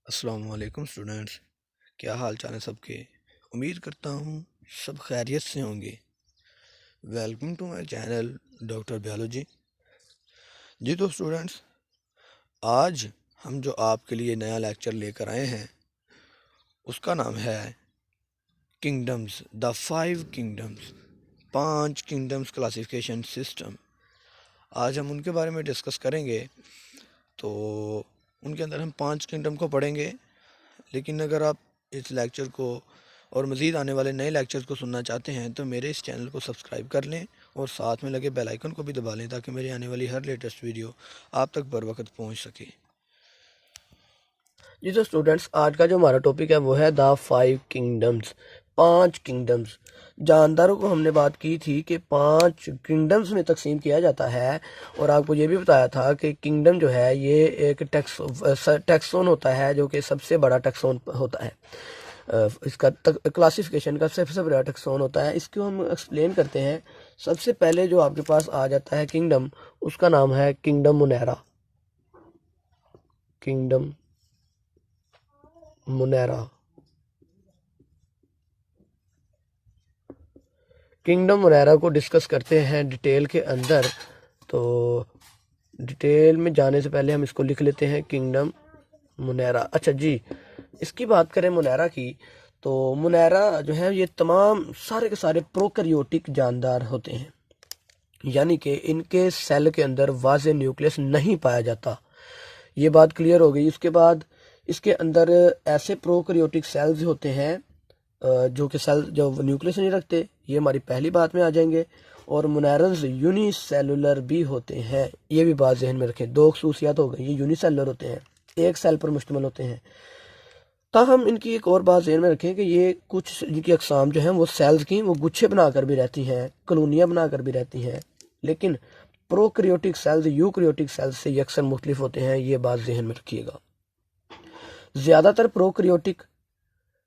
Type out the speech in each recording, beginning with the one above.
अस्सलाम वालेकुम स्टूडेंट्स। क्या हाल चाल है सबके। उम्मीद करता हूँ सब खैरियत से होंगे। Welcome to my channel doctor biology. जी तो स्टूडेंट्स, आज हम जो आपके लिए नया लेक्चर लेकर आए हैं उसका नाम है kingdoms, the 5 kingdoms, 5 kingdoms classification system. आज हम उनके बारे में डिस्कस करेंगे। तो उनके अंदर हम 5 किंगडम को पढ़ेंगे। लेकिन अगर आप इस लेक्चर को और मज़ीद आने वाले नए लेक्चर्स को सुनना चाहते हैं तो मेरे इस चैनल को सब्सक्राइब कर लें और साथ में लगे बेल आइकन को भी दबा लें ताकि मेरी आने वाली हर लेटेस्ट वीडियो आप तक बर वक्त पहुँच सके। जी तो स्टूडेंट्स, आज का जो हमारा टॉपिक है वो है द 5 किंगडम्स, 5 किंगडम्स। जानदारों को हमने बात की थी कि 5 किंगडम्स में तकसीम किया जाता है। और आपको ये भी बताया था कि किंगडम जो है ये एक टैक्सोन होता है, जो कि सबसे बड़ा टैक्सोन होता है। इसका क्लासिफिकेशन का सबसे बड़ा टैक्सोन होता है। इसको हम एक्सप्लेन करते हैं। सबसे पहले जो आपके पास आ जाता है किंगडम, उसका नाम है किंगडम मुनैरा। किंगडम मुनैरा। किंगडम मुनैरा को डिस्कस करते हैं डिटेल के अंदर। तो डिटेल में जाने से पहले हम इसको लिख लेते हैं, किंगडम मुनैरा। अच्छा जी, इसकी बात करें मुनैरा की, तो मुनैरा जो है ये तमाम सारे के सारे प्रोकैरियोटिक जानदार होते हैं, यानी कि इनके सेल के अंदर वाज़े न्यूक्लियस नहीं पाया जाता। ये बात क्लियर हो गई। इसके बाद इसके अंदर ऐसे प्रोकैरियोटिक सेल्स होते हैं जो कि सेल जो न्यूक्लियस नहीं रखते। ये हमारी पहली बात में आ जाएंगे। और मुनैरन्स यूनिसेलुलर भी होते हैं, ये भी बात जहन में रखें। दो खसूसियात हो गई, ये यूनिसेलुलर होते हैं, एक सेल पर मुश्तमिल होते हैं। ताहम इनकी एक और बात जहन में रखें कि ये कुछ इनकी अकसाम जो हैं वो सेल्स की वो गुच्छे बनाकर भी रहती हैं, कॉलोनियाँ बनाकर भी रहती हैं। लेकिन प्रोकैरियोटिक सेल्स यूकैरियोटिक सेल्स से ये अक्सर मुख्तलिफ होते हैं, ये बात जहन में रखिएगा। ज़्यादातर प्रोकैरियोटिक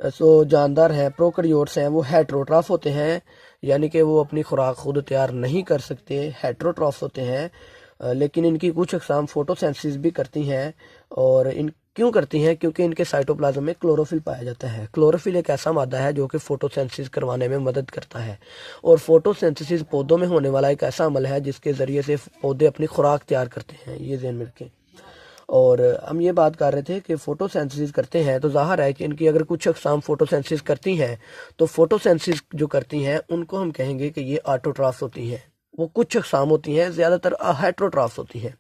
जानदार हैं, प्रोकैरियोट्स हैं, वो हेटेरोट्रॉफ होते हैं, यानी कि वो अपनी खुराक खुद तैयार नहीं कर सकते, हेटेरोट्रॉफ होते हैं। लेकिन इनकी कुछ अक़साम फोटोसिंथेसिस भी करती हैं। और इन क्यों करती हैं? क्योंकि इनके साइटोप्लाज्म में क्लोरोफिल पाया जाता है। क्लोरोफिल एक ऐसा मादा है जो कि फोटोसिंथेसिस करवाने में मदद करता है। और फोटोसिंथेसिस पौधों में होने वाला एक ऐसा अमल है जिसके ज़रिए से पौधे अपनी खुराक तैयार करते हैं, ये ध्यान में रखें। और हम ये बात कर रहे थे कि फोटोसिंथेसिस करते हैं, तो जाहिर है कि इनकी अगर कुछ अक़साम फोटोसिंथेसिस करती हैं, तो फोटोसिंथेसिस जो करती हैं उनको हम कहेंगे कि ये ऑटोट्रॉफ्स होती हैं। वो कुछ अक़साम होती हैं, ज़्यादातर हेटेरोट्रॉफ्स होती हैं।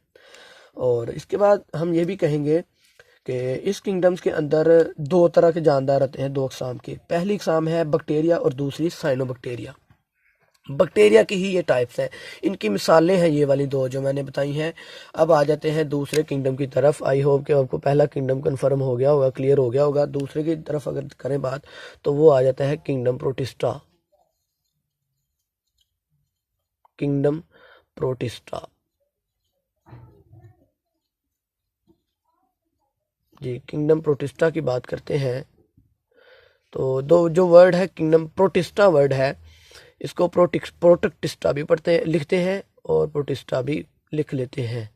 और इसके बाद हम ये भी कहेंगे कि इस किंगडम्स के अंदर दो तरह के जानदार आते हैं, दो अक़साम के। पहली अक़साम है बैक्टीरिया और दूसरी साइनोबैक्टीरिया। बैक्टीरिया की ही ये टाइप्स हैं। इनकी मिसालें हैं ये वाली दो जो मैंने बताई हैं। अब आ जाते हैं दूसरे किंगडम की तरफ। आई होप कि आपको पहला किंगडम कंफर्म हो गया होगा, क्लियर हो गया होगा। दूसरे की तरफ अगर करें बात, तो वो आ जाता है किंगडम प्रोटिस्टा। किंगडम प्रोटिस्टा जी, किंगडम प्रोटिस्टा की बात करते हैं तो दो जो वर्ड है किंगडम प्रोटिस्टा वर्ड है, इसको प्रोटेक्टिस्टा भी पढ़ते लिखते हैं और प्रोटिस्टा भी लिख लेते हैं।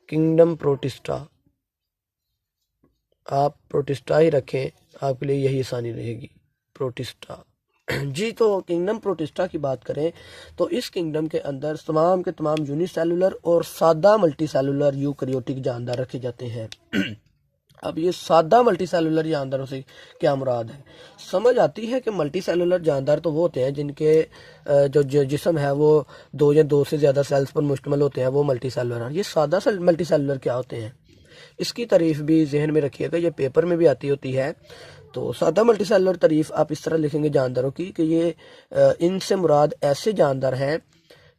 किंगडम प्रोटिस्टा, आप प्रोटिस्टा ही रखें, आपके लिए यही आसानी रहेगी, प्रोटिस्टा। जी तो किंगडम प्रोटिस्टा की बात करें तो इस किंगडम के अंदर तमाम के तमाम यूनिसेलुलर और सादा मल्टीसेलुलर यूकैरियोटिक जानदार रखे जाते हैं। अब ये सादा मल्टीसेलुलर जानदारों से क्या मुराद है? समझ आती है कि मल्टीसेलुलर जानदार तो वो होते हैं जिनके जो जिस्म है वो दो या दो से ज़्यादा सेल्स पर मुश्तमिल होते हैं, वो मल्टीसेलुलर हैं। ये सादा मल्टीसेलुलर क्या होते हैं, इसकी तारीफ भी जहन में रखिएगा, ये पेपर में भी आती होती है। तो सादा मल्टीसेलुलर तारीफ आप इस तरह लिखेंगे जानदारों की कि ये इनसे मुराद ऐसे जानदार हैं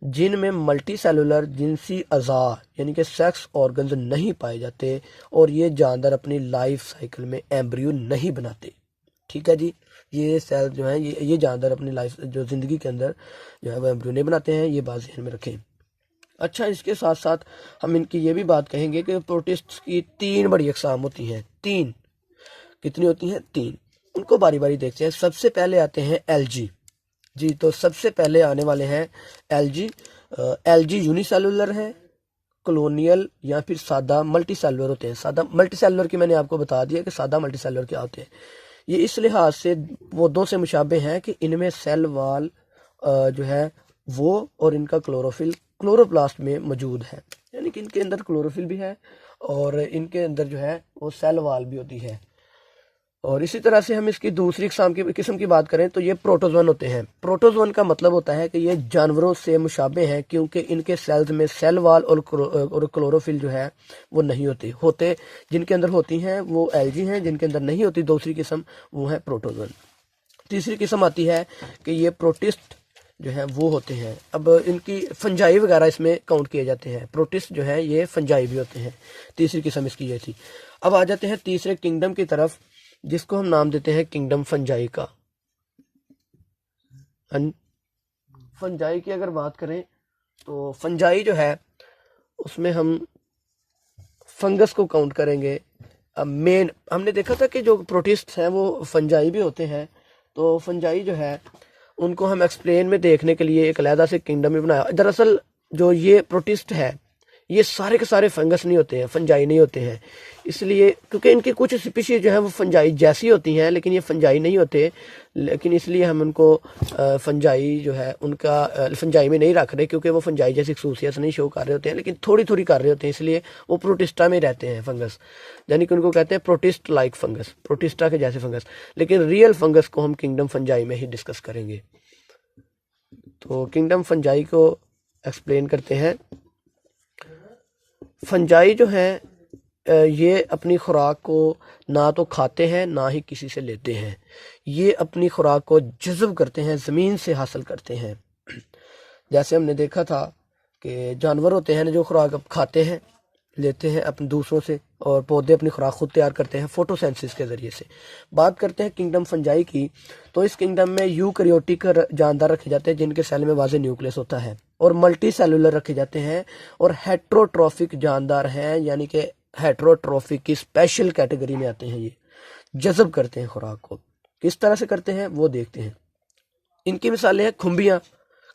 जिनमें मल्टी सेलुलर जिनसी अज़ा यानी कि सेक्स ऑर्गन्स नहीं पाए जाते, और ये जानदार अपनी लाइफ साइकिल में एम्ब्रियो नहीं बनाते। ठीक है जी, ये सेल जो है ये जानदार अपनी लाइफ जो ज़िंदगी के अंदर जो है वो एम्ब्रियो नहीं बनाते हैं, ये बात ध्यान में रखें। अच्छा, इसके साथ साथ हम इनकी ये भी बात कहेंगे कि प्रोटिस्ट की 3 बड़ी अक़साम होती हैं। 3 कितनी होती हैं? 3। उनको बारी बारी देखते हैं। सबसे पहले आते हैं एलजी। जी तो सबसे पहले आने वाले हैं एलजी। एलजी यूनिसेलुलर है, कॉलोनियल या फिर सादा मल्टी सेलुलर होते हैं। सादा मल्टी सेलुलर की मैंने आपको बता दिया कि सादा मल्टी सेलुलर क्या होते हैं। ये इस लिहाज से पौधों से मुशाबे हैं कि इनमें सेल वाल जो है वो और इनका क्लोरोफिल क्लोरोप्लास्ट में मौजूद है, यानी कि इनके अंदर क्लोरोफिल भी है और इनके अंदर जो है वो सेल वाल भी होती है। और इसी तरह से हम इसकी दूसरी किस्म की बात करें तो ये प्रोटोजोन होते हैं। प्रोटोजोन का मतलब होता है कि ये जानवरों से मुशाबे हैं क्योंकि इनके सेल्स में सेल वाल और क्लोरोफिल जो है वो नहीं होते जिनके अंदर होती हैं वो एल्गी हैं, जिनके अंदर नहीं होती दूसरी किस्म वो है प्रोटोजोन। तीसरी किस्म आती है कि ये प्रोटिस्ट जो है वो होते हैं। अब इनकी फंजाई वगैरह इसमें काउंट किए जाते हैं। प्रोटिस्ट जो है ये फंजाई भी होते हैं। तीसरी किस्म इसकी ये थी। अब आ जाते हैं तीसरे किंगडम की तरफ, जिसको हम नाम देते हैं किंगडम फंजाई का। फंजाई की अगर बात करें तो फंजाई जो है उसमें हम फंगस को काउंट करेंगे। अब मेन हमने देखा था कि जो प्रोटिस्ट हैं वो फंजाई भी होते हैं, तो फंजाई जो है उनको हम एक्सप्लेन में देखने के लिए एक अलहदा से किंगडम में बनाया। दरअसल जो ये प्रोटिस्ट है ये सारे के सारे फंगस नहीं होते हैं, फंजाई नहीं होते हैं, इसलिए क्योंकि इनकी कुछ स्पीशीज जो है वो फंजाई जैसी होती हैं लेकिन ये फंजाई नहीं होते, लेकिन इसलिए हम उनको फंजाई जो है उनका फंजाई में नहीं रख रहे क्योंकि वो फंजाई जैसी खसूसियत नहीं शो कर रहे होते हैं, लेकिन थोड़ी थोड़ी कर रहे होते हैं, इसलिए वो प्रोटिस्टा में रहते हैं फंगस, यानी कि उनको कहते हैं प्रोटिस्ट लाइक फंगस, प्रोटिस्टा के जैसे फंगस। लेकिन रियल फंगस को हम किंगडम फंजाई में ही डिस्कस करेंगे। तो किंगडम फंजाई को एक्सप्लेन करते हैं। फंजाई जो हैं ये अपनी खुराक को ना तो खाते हैं ना ही किसी से लेते हैं। ये अपनी खुराक को जज़ब करते हैं, ज़मीन से हासिल करते हैं। जैसे हमने देखा था कि जानवर होते हैं जो खुराक अब खाते हैं, लेते हैं अपने दूसरों से, और पौधे अपनी खुराक खुद तैयार करते हैं फोटोसेंसिस के ज़रिए से। बात करते हैं किंगडम फंजाई की, तो इस किंगडम में यूकैरियोटिक जानदार रखे जाते हैं जिनके सेल में वाज़े न्यूक्लियस होता है, और मल्टी सेलुलर रखे जाते हैं, और हेट्रोट्रॉफिक जानदार हैं, यानी कि हेट्रोट्रॉफिक की स्पेशल कैटेगरी में आते हैं। ये जज़ब करते हैं खुराक को। किस तरह से करते हैं वो देखते हैं। इनकी मिसालें हैं खुम्बियाँ।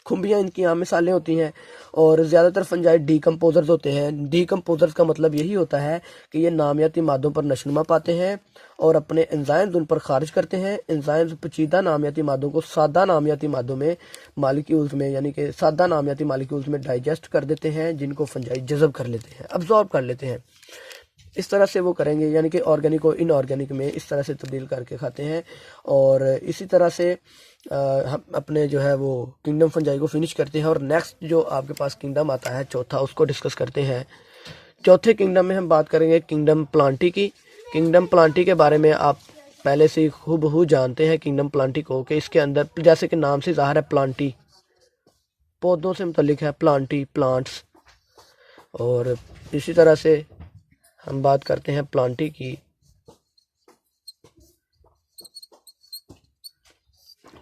खुम्बियाँ इनकी आम मिसालें होती हैं, और ज़्यादातर फंजाई डीकम्पोजर्स होते हैं। डीकम्पोजर्स का मतलब यही होता है कि ये नामियाती मादों पर नशनुमा पाते हैं और अपने एंजाइम्स उन पर खारिज करते हैं। एंजाइम्स पेचीदा नामियाती मादों को सादा नामियाती मादों में मालिक्यूल्स में, यानी कि सादा नामियाती मालिक्यूल्स में डाइजेस्ट कर देते हैं, जिनको फंजाई जज़ब कर लेते हैं, अब्जॉर्ब कर लेते हैं। इस तरह से वो करेंगे, यानी कि ऑर्गेनिक को इनऑर्गेनिक में इस तरह से तब्दील करके खाते हैं। और इसी तरह से हम अपने जो है वो किंगडम फंजाई को फिनिश करते हैं। और नेक्स्ट जो आपके पास किंगडम आता है चौथा, उसको डिस्कस करते हैं। चौथे किंगडम में हम बात करेंगे किंगडम प्लांटी की। किंगडम प्लांटी के बारे में आप पहले से खूबहू जानते हैं किंगडम प्लांटी को, कि इसके अंदर जैसे कि नाम से ज़ाहिर है प्लांटी पौधों से मुतल्लिक है, प्लांटी प्लांट्स। और इसी तरह से हम बात करते हैं प्लांटी की।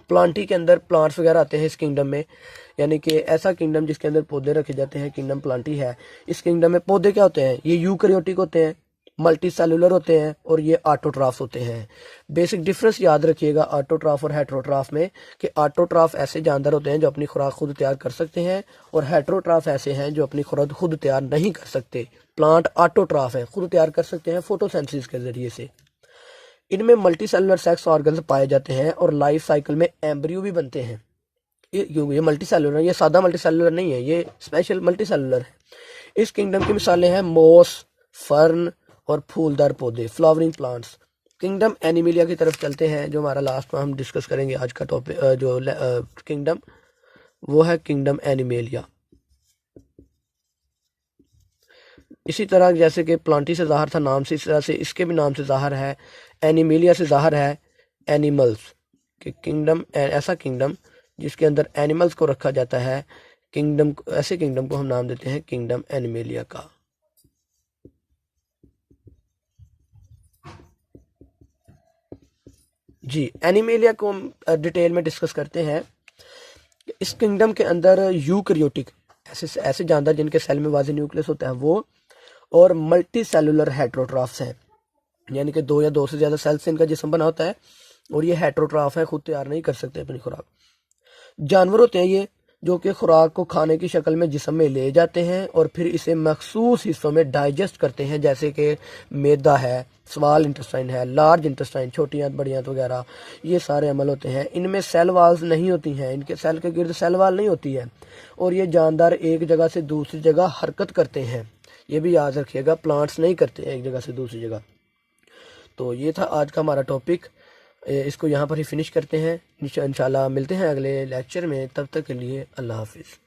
प्लांटी के अंदर प्लांट्स वगैरह आते हैं इस किंगडम में, यानी कि ऐसा किंगडम जिसके अंदर पौधे रखे जाते हैं किंगडम प्लांटी है। इस किंगडम में पौधे क्या होते हैं, ये यूकैरियोटिक होते हैं, मल्टी सेलुलर होते हैं, और ये ऑटोट्राफ्स होते हैं। बेसिक डिफरेंस याद रखिएगा ऑटोट्राफ और हेट्रोट्राफ में, कि ऑटोट्राफ ऐसे जानदार होते हैं जो अपनी खुराक खुद तैयार कर सकते हैं, और हेट्रोट्राफ ऐसे हैं जो अपनी खुराक खुद तैयार नहीं कर सकते। प्लांट ऑटोट्राफ है, खुद तैयार कर सकते हैं फोटोसेंसिस के जरिए से। इनमें मल्टी सेलुलर सेक्स ऑर्गन्स पाए जाते हैं और लाइफ साइकिल में एम्ब्रियो भी बनते हैं। ये मल्टी सेलुलर है, ये सादा मल्टी सेलुलर नहीं है, ये स्पेशल मल्टी सेलुलर है। इस किंगडम की मिसालें हैं मोस, फर्न और फूलदार पौधे, फ्लावरिंग प्लांट्स। किंगडम एनिमिलिया की तरफ चलते हैं, जो हमारा लास्ट में हम डिस्कस करेंगे आज का टॉपिक। जो किंगडम वो है किंगडम एनिमेलिया। इसी तरह जैसे कि प्लांटी से ज़ाहिर था नाम से, इस तरह से इसके भी नाम से ज़ाहिर है, एनिमेलिया से ज़ाहिर है एनिमल्स कि किंगडम, ऐसा किंगडम जिसके अंदर एनिमल्स को रखा जाता है। किंगडम, ऐसे किंगडम को हम नाम देते हैं किंगडम एनिमेलिया का। जी, एनिमेलिया को हम डिटेल में डिस्कस करते हैं। इस किंगडम के अंदर यूकैरियोटिक ऐसे जानदार जिनके सेल में वाज़े न्यूक्लियस होता है वो, और मल्टी सेलुलर हेट्रोट्राफ्स हैं, यानी कि दो या दो से ज़्यादा सेल से इनका जिस्म बना होता है, और ये हेट्रोट्राफ है, खुद तैयार नहीं कर सकते अपनी खुराक। जानवर होते हैं ये जो कि खुराक को खाने की शक्ल में जिस्म में ले जाते हैं और फिर इसे मखसूस हिस्सों में डाइजेस्ट करते हैं, जैसे कि मैदा है, स्मॉल इंटेस्टाइन है, लार्ज इंटेस्टाइन, छोटी आंत बड़ी आंत वगैरह, ये सारे अमल होते हैं। इनमें सेल वाल्स नहीं होती हैं, इनके सेल के गिर्द सेल वाल नहीं होती है और ये जानदार एक जगह से दूसरी जगह हरकत करते हैं। ये भी याद रखिएगा, प्लांट्स नहीं करते एक जगह से दूसरी जगह। तो ये था आज का हमारा टॉपिक, इसको यहाँ पर ही फिनिश करते हैं। इंशाल्लाह मिलते हैं अगले लेक्चर में, तब तक के लिए अल्लाह हाफिज़।